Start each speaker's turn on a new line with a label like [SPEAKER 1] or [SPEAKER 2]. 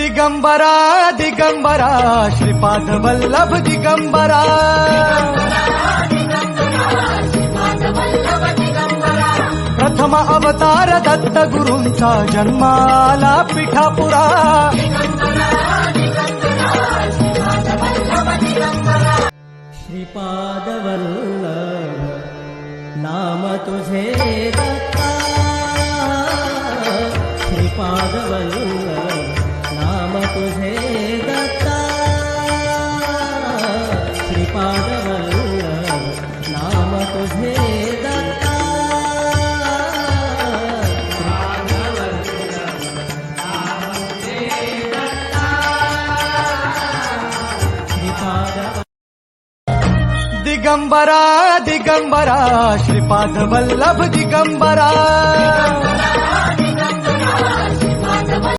[SPEAKER 1] दिगंबरा दिगंबरा श्रीपाद वल्लभ दिगंबरा प्रथम अवतार दत्त गुरूंचा जन्माला पिठापुरा
[SPEAKER 2] श्रीपाद वल्लभ नाम तुझे दत्ता श्रीपाद वल्लभ नाम तुझे दत्ता श्रीपाद वल्लभ नाम तुझे दत्ता श्रीपाद वल्लभ नाम तुझे दत्ता श्रीपाद
[SPEAKER 1] दिगंबरा दिगंबरा श्रीपाद वल्लभ दिगंबरा